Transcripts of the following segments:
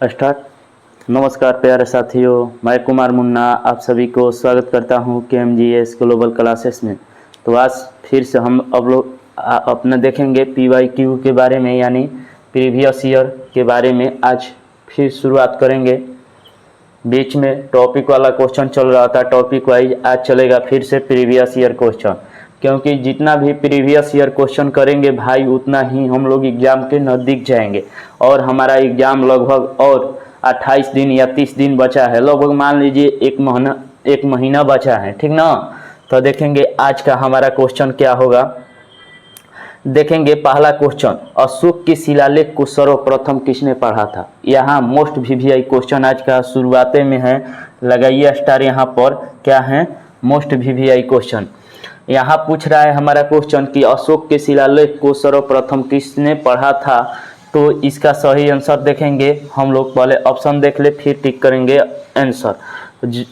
Start. नमस्कार प्यारे साथियों, मैं कुमार मुन्ना आप सभी को स्वागत करता हूं KMGS ग्लोबल क्लासेस में। तो आज फिर से हम अब लोग अपना देखेंगे PYQ के बारे में, यानी प्रीवियस ईयर के बारे में आज फिर शुरुआत करेंगे। बीच में टॉपिक वाला क्वेश्चन चल रहा था, टॉपिक वाइज आज चलेगा फिर से प्रीवियस ईयर क्वेश्चन, क्योंकि जितना भी प्रीवियस ईयर क्वेश्चन करेंगे भाई उतना ही हम लोग एग्ज़ाम के नज़दीक जाएंगे। और हमारा एग्ज़ाम लगभग और 28 दिन या 30 दिन बचा है, लगभग मान लीजिए एक महीना बचा है, ठीक ना। तो देखेंगे आज का हमारा क्वेश्चन क्या होगा। देखेंगे पहला क्वेश्चन, अशोक के शिलालेख को सर्वप्रथम किसने पढ़ा था। यहाँ मोस्ट VVI क्वेश्चन आज का शुरुआते में है, लगाइए स्टार। यहाँ पर क्या है, मोस्ट VVI क्वेश्चन। यहाँ पूछ रहा है हमारा क्वेश्चन कि अशोक के शिलालेख को सर्वप्रथम किसने पढ़ा था। तो इसका सही आंसर देखेंगे हम लोग, पहले ऑप्शन देख ले फिर टिक करेंगे आंसर।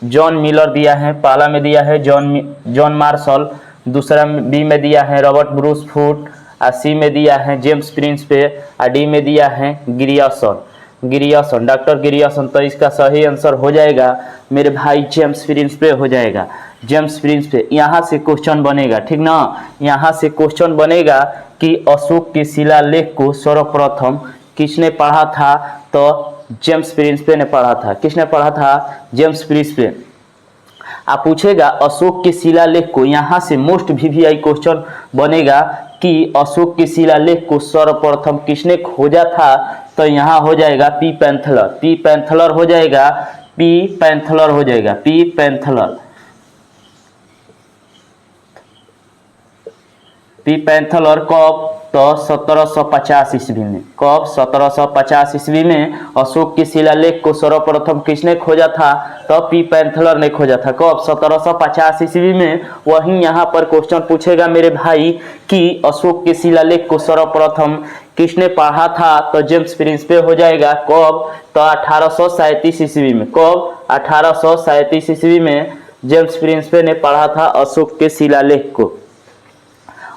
जॉन मिलर दिया है, पहला में दिया है जॉन मार्शल, दूसरा बी में दिया है रॉबर्ट ब्रूस फूट, और सी में दिया है जेम्स प्रिंसपे, और डी में दिया है गिरियर्सन, डॉक्टर गिरियर्सन। तो इसका सही आंसर हो जाएगा मेरे भाई जेम्स प्रिंसपे हो जाएगा, जेम्स प्रिंसपे। यहाँ से क्वेश्चन बनेगा, ठीक ना। यहाँ से क्वेश्चन बनेगा कि अशोक के शिलालेख को सर्वप्रथम किसने पढ़ा था। तो जेम्स प्रिंसपे ने पढ़ा था। किसने पढ़ा था? जेम्स प्रिंसपे। आप पूछेगा अशोक के शिलालेख को, यहाँ से मोस्ट VVI क्वेश्चन बनेगा कि अशोक के शिलालेख को सर्वप्रथम किसने खोजा था। तो यहाँ हो जाएगा पी पैंथलर हो जाएगा, पी पैंथलर कब? तो 1750 ईस्वी में। कब? 1750 ईस्वी में अशोक के शिलालेख को सर्वप्रथम किसने खोजा था? तो पी पैंथलर ने खोजा था। कब? 1750 ईस्वी में। वहीं यहाँ पर क्वेश्चन पूछेगा मेरे भाई कि अशोक के शिलालेख को सर्वप्रथम किसने पढ़ा था। तो जेम्स प्रिंसपे हो जाएगा। कब? तो 1837 ईस्वी में। कब? 1837 ईस्वी में जेम्स प्रिंसपे ने पढ़ा था अशोक के शिलालेख को।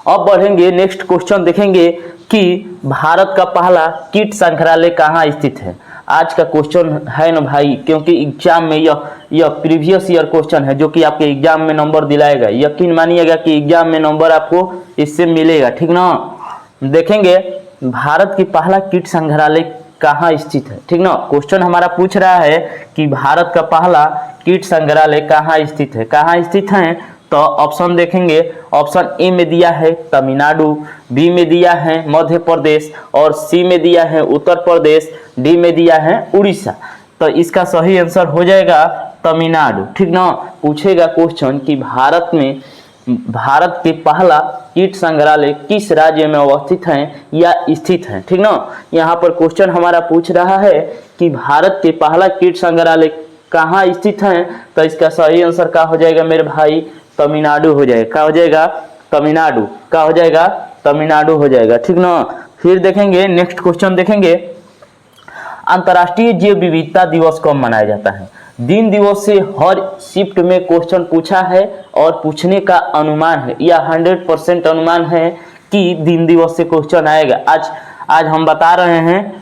अब बढ़ेंगे, नेक्स्ट क्वेश्चन देखेंगे कि भारत का पहला कीट संग्रहालय कहाँ स्थित है। आज का क्वेश्चन है ना भाई, क्योंकि एग्जाम में यह प्रीवियस ईयर क्वेश्चन है जो कि आपके एग्जाम में नंबर दिलाएगा। यकीन मानिएगा कि एग्जाम में नंबर आपको इससे मिलेगा, ठीक ना। देखेंगे भारत की पहला कीट संग्रहालय कहाँ स्थित है, ठीक ना। क्वेश्चन हमारा पूछ रहा है कि भारत का पहला कीट संग्रहालय कहाँ स्थित है। कहाँ स्थित है तो ऑप्शन देखेंगे। ऑप्शन ए में दिया है तमिलनाडु, बी में दिया है मध्य प्रदेश, और सी में दिया है उत्तर प्रदेश, डी में दिया है उड़ीसा। तो इसका सही आंसर हो जाएगा तमिलनाडु, ठीक ना। पूछेगा क्वेश्चन कि भारत के पहला कीट संग्रहालय किस राज्य में अवस्थित है या स्थित है, ठीक ना। यहाँ पर क्वेश्चन हमारा पूछ रहा है कि भारत के पहला कीट संग्रहालय कहाँ स्थित है। तो इसका सही आंसर क्या हो जाएगा मेरे भाई? तमिलनाडु हो जाएगा। क्या हो जाएगा? तमिलनाडु। क्या हो जाएगा? तमिलनाडु हो जाएगा, ठीक ना। फिर देखेंगे नेक्स्ट क्वेश्चन देखेंगे, अंतर्राष्ट्रीय जैव विविधता दिवस कब मनाया जाता है। दिन दिवस से हर शिफ्ट में क्वेश्चन पूछा है और पूछने का अनुमान है या 100% अनुमान है कि दिन दिवस से क्वेश्चन आएगा। आज हम बता रहे हैं,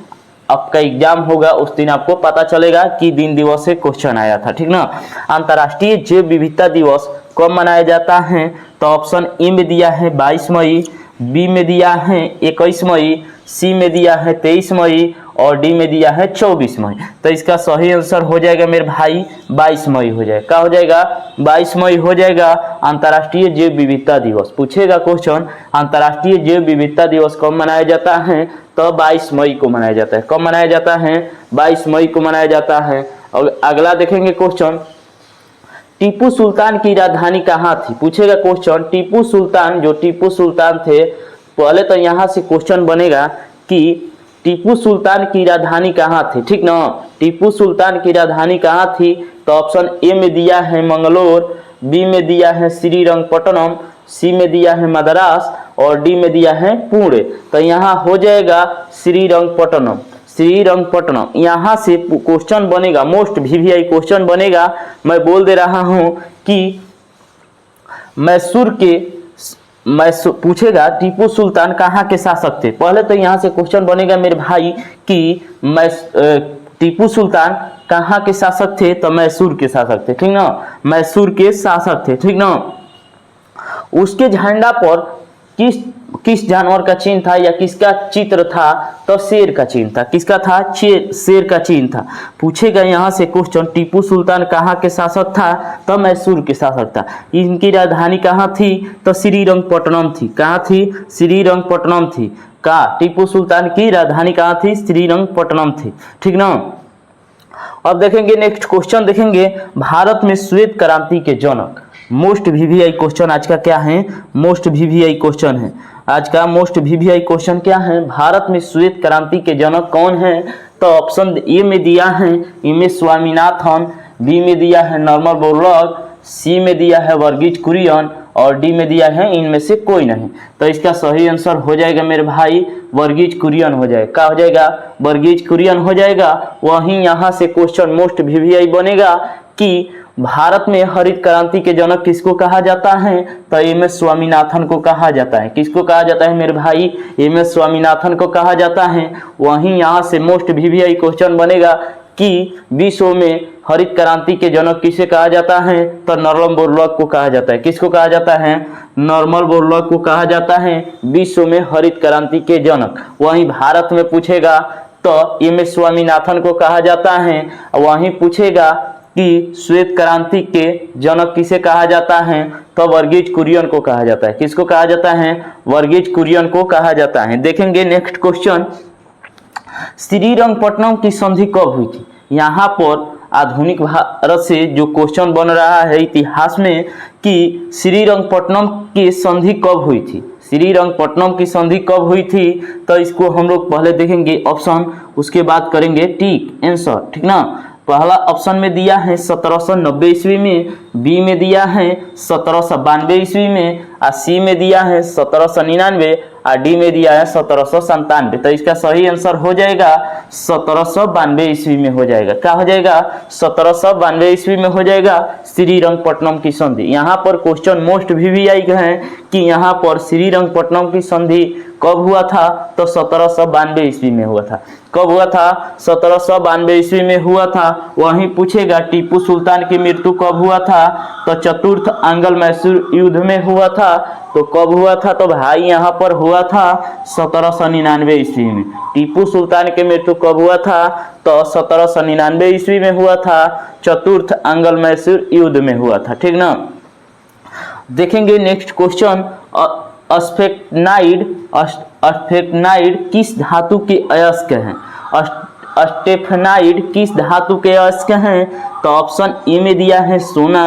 आपका एग्जाम होगा उस दिन आपको पता चलेगा कि दिन दिवस से क्वेश्चन आया था, ठीक ना। अंतर्राष्ट्रीय जैव विविधता दिवस कब मनाया जाता है। तो ऑप्शन ए में दिया है 22 मई, बी में दिया है 21 मई, सी में दिया है 23 मई, और डी में दिया है 24 मई। तो इसका सही आंसर हो जाएगा मेरे भाई 22 मई हो जाएगा। क्या हो जाएगा? 22 मई हो जाएगा अंतर्राष्ट्रीय जैव विविधता दिवस। पूछेगा क्वेश्चन अंतर्राष्ट्रीय जैव विविधता दिवस कब मनाया जाता है। तो 22 मई को मनाया जाता है। कब मनाया जाता है? 22 मई को मनाया जाता है। और अगला देखेंगे क्वेश्चन, टीपू सुल्तान की राजधानी कहाँ थी। पूछेगा क्वेश्चन टीपू सुल्तान थे। पहले तो यहाँ से क्वेश्चन बनेगा कि टीपू सुल्तान की राजधानी कहाँ थी, ठीक ना। टीपू सुल्तान की राजधानी कहाँ थी। तो ऑप्शन ए में दिया है मंगलोर, बी में दिया है श्रीरंगपट्टनम, सी में दिया है मद्रास, और डी में दिया है पुणे। तो यहाँ हो जाएगा श्रीरंगपट्टनम। यहाँ से क्वेश्चन बनेगा, मोस्ट VVI क्वेश्चन बनेगा। मैं बोल दे रहा हूँ कि पूछेगा टीपू सुल्तान कहाँ के शासक थे। पहले तो यहाँ से क्वेश्चन बनेगा मेरे भाई कि टीपू सुल्तान कहाँ के शासक थे? तो मैसूर के शासक थे, ठीक ना, मैसूर के शासक थे, ठीक ना। उसके झंडा पर किस जानवर का चिन्ह था या किसका चित्र था? तो शेर का चिन्ह था। किसका था? शेर का चिन्ह था। पूछेगा यहाँ से क्वेश्चन, टीपू सुल्तान कहाँ के शासक था? तो मैसूर के शासक था। इनकी राजधानी कहाँ थी? तो श्रीरंगपट्टनम थी। कहाँ थी? श्रीरंगपट्टनम थी। का टीपू सुल्तान की राजधानी कहाँ थी? श्रीरंगपट्टनम थी, ठीक ना। अब देखेंगे नेक्स्ट क्वेश्चन, देखेंगे भारत में श्वेत क्रांति के जनक। मोस्ट वीवीआई क्वेश्चन आज का क्या है? मोस्ट वीवीआई क्वेश्चन है आज का। मोस्ट वीवीआई क्वेश्चन क्या है? भारत में श्वेत क्रांति के जनक कौन है? तो ऑप्शन ए में दिया है एम स्वामीनाथन, बी में दिया है नॉर्मन बोरलॉग, सी में दिया है वर्गीज कुरियन और डी में दिया है इनमें से कोई नहीं। तो इसका सही आंसर हो जाएगा मेरे भाई वर्गीज कुरियन हो जाएगा। क्या हो जाएगा? वर्गीज कुरियन हो जाएगा। वहीं यहाँ से क्वेश्चन मोस्ट वीवीआई बनेगा कि भारत में हरित क्रांति के जनक किसको कहा जाता है? तो एम एस स्वामीनाथन को कहा जाता है। किसको कहा जाता है मेरे भाई? एम एस स्वामीनाथन को कहा जाता है। वहीं यहाँ से मोस्ट वीवीआई क्वेश्चन बनेगा कि विश्व में हरित क्रांति के जनक किसे कहा जाता है? तो नॉर्मन बोरलॉग को कहा जाता है। किसको कहा जाता है? नॉर्मन बोरलॉग को कहा जाता है विश्व में हरित क्रांति के जनक। वहीं भारत में पूछेगा तो एम एस स्वामीनाथन को कहा जाता है। वहीं पूछेगा कि श्वेत क्रांति के जनक किसे कहा जाता है? तो वर्गीज कुरियन को कहा जाता है। किसको कहा जाता है? वर्गीज कुरियन को कहा जाता है। देखेंगे नेक्स्ट क्वेश्चन, श्रीरंगपट्टनम की संधि कब हुई थी? यहाँ पर आधुनिक भारत से जो क्वेश्चन बन रहा है इतिहास में कि श्रीरंगपट्टनम की संधि कब हुई थी? श्रीरंगपट्टनम की संधि कब हुई थी? तो इसको हम लोग पहले देखेंगे ऑप्शन, उसके बाद करेंगे टिक आंसर, ठीक ना। पहला ऑप्शन में दिया है 1790 ईस्वी में, बी में दिया है 1792 ईस्वी में, और सी में दिया है 1799 और डी में दिया है 1797। तो इसका सही आंसर हो जाएगा 1792 ईस्वी में हो जाएगा। क्या हो जाएगा? 1792 ईस्वी में हो जाएगा श्रीरंगपट्टनम की संधि। यहाँ पर क्वेश्चन मोस्ट वीवीआई है कि यहाँ पर श्रीरंगपट्टनम की संधि कब हुआ था? तो 1792 ईस्वी में हुआ था। कब हुआ था? 1792 ईस्वी में हुआ था। वहीं पूछेगा टीपू सुल्तान की मृत्यु कब हुआ था? तो चतुर्थ आंग्ल मैसूर युद्ध में हुआ था। तो कब हुआ था? तो भाई यहाँ पर हुआ था 1799 ईस्वी में। टीपू सुल्तान की मृत्यु कब हुआ था? तो 1799 ईस्वी में हुआ था। चतुर्थ आंग्ल मैसूर युद्ध में हुआ था, ठीक ना। देखेंगे नेक्स्ट क्वेश्चन, स्टेफेनाइड किस धातु के अयस्क हैं? स्टेफेनाइड किस धातु के अयस्क हैं? तो ऑप्शन ए में दिया है सोना,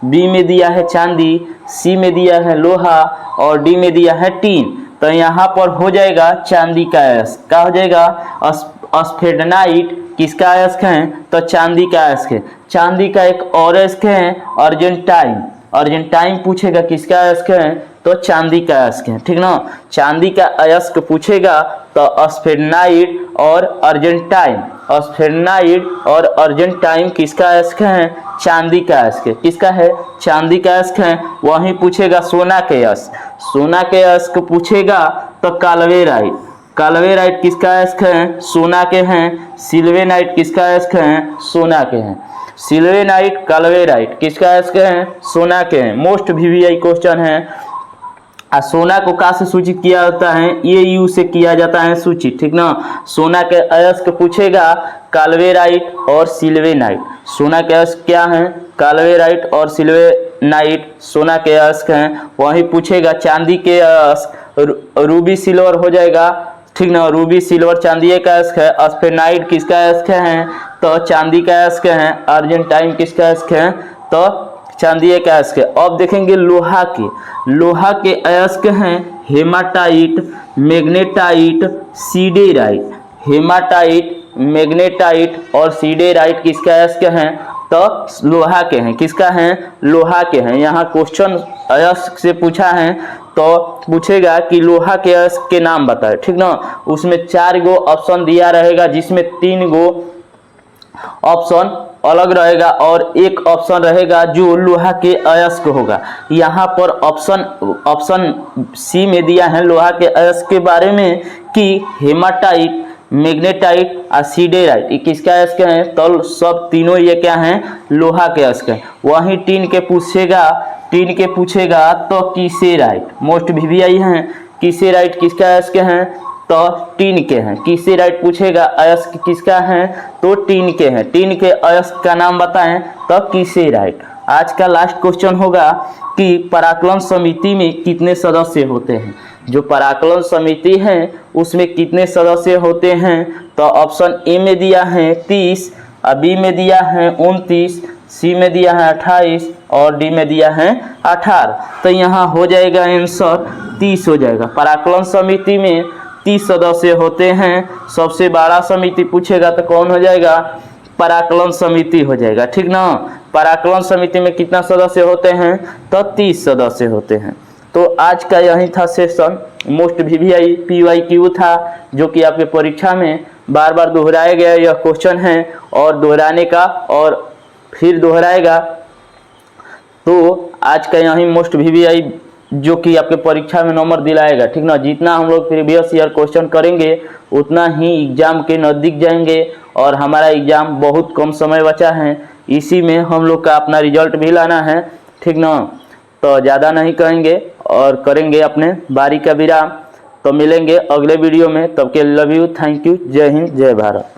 बी में दिया है चांदी, सी में दिया है लोहा और डी में दिया है टीन। तो यहाँ पर हो जाएगा चांदी का अयस्क। क्या हो जाएगा? स्टेफेनाइड किसका अयस्क है? तो चांदी का अयस्क है। चांदी का एक और अयस्क है अर्जेंटाइन। अर्जेंटाइन पूछेगा किसका अयस्क है? तो चांदी का अयस्क है, ठीक ना। चांदी का अयस्क पूछेगा तो स्फेनाइड और अर्जेंटाइन, स्फेनाइड और अर्जेंटाइन किसका अयस्क है? चांदी का अयस्क है। किसका है? चांदी का अयस्क है। वहीं पूछेगा सोना के अयस्क, सोना के अयस्क पूछेगा तो कालवेराइट, कालवेराइट किसका अयस्क है? सोना के हैं। सिल्वेनाइट किसका अयस्क है? सोना के हैं। सिल्वेनाइट, कालवेराइट किसका अयस्क है? सोना के हैं। मोस्ट वीवीआई क्वेश्चन है। सोना को कहाँ से सूचित किया जाता है? AU से किया जाता है सूचित, ठीक ना। सोना के अयस्क पूछेगा कालवेराइट और सिल्वेनाइट। सोना के अयस्क क्या हैं? कालवेराइट और सिल्वेनाइट सोना के अयस्क हैं। वहीं पूछेगा चांदी के अयस्क रूबी सिल्वर हो जाएगा, ठीक ना। रूबी सिल्वर चांदी का अयस्क है। स्फेनाइट किसका अयस्क है? तो चांदी का अयस्क है। अर्जेंटाइन किसका अयस्क है? तो चांदी का अयस्क है। अब देखेंगे लोहा के, लोहा के अयस्क हैं haematite, magnetite, siderite. Haematite, magnetite और सीडेराइट किसका अयस्क हैं? तो लोहा के हैं। किसका है? लोहा के हैं। यहाँ क्वेश्चन अयस्क से पूछा है तो पूछेगा कि लोहा के अयस्क के नाम बताए, ठीक ना। उसमें 4 गो ऑप्शन दिया रहेगा जिसमें 3 गो ऑप्शन अलग रहेगा और एक ऑप्शन रहेगा जो लोहा के अयस्क होगा। यहाँ पर ऑप्शन सी में दिया है लोहा के अयस्क के बारे में कि हेमाटाइट, मैग्नेटाइट और सीडेराइट, ये किसका अयस्क है? तो सब तीनों ये क्या हैं? लोहा के अयस्क है। वहीं टीन के पूछेगा तो कीसेराइट, मोस्ट वीवीआई हैं। कीसेराइट किसका अयस्क हैं? तो टीन के हैं। कीसेराइट पूछेगा अयस्क किसका है? तो टीन के हैं। टीन के अयस्क का नाम बताएं तो कीसेराइट। आज का लास्ट क्वेश्चन होगा कि पराकलन समिति में कितने सदस्य होते हैं? जो पराकलन समिति है उसमें कितने सदस्य होते हैं? तो ऑप्शन ए में दिया है 30, बी में दिया है 29, सी में दिया है 28 और डी में दिया है 18। तो यहाँ हो जाएगा आंसर 30 हो जाएगा। पराकलन समिति में 30 सदस्य होते हैं। सबसे बड़ा समिति पूछेगा तो कौन हो जाएगा? पराकलन समिति हो जाएगा, ठीक ना। पराकलन समिति में कितना सदस्य होते हैं? तो 30 सदस्य होते हैं। तो आज का यही था सेशन, मोस्ट वीवीआई PYQ था, जो कि आपके परीक्षा में बार बार दोहराया गया यह क्वेश्चन है और दोहराने का और फिर दोहराएगा। तो आज का यही मोस्ट वीवीआई जो कि आपके परीक्षा में नंबर दिलाएगा, ठीक ना। जितना हम लोग प्रीवियस ईयर क्वेश्चन करेंगे उतना ही एग्जाम के नज़दीक जाएंगे और हमारा एग्जाम बहुत कम समय बचा है, इसी में हम लोग का अपना रिजल्ट भी लाना है, ठीक ना। तो ज़्यादा नहीं कहेंगे और करेंगे अपने बारी का विराम। तो मिलेंगे अगले वीडियो में, तब के लव यू, थैंक यू, जय हिंद, जय भारत।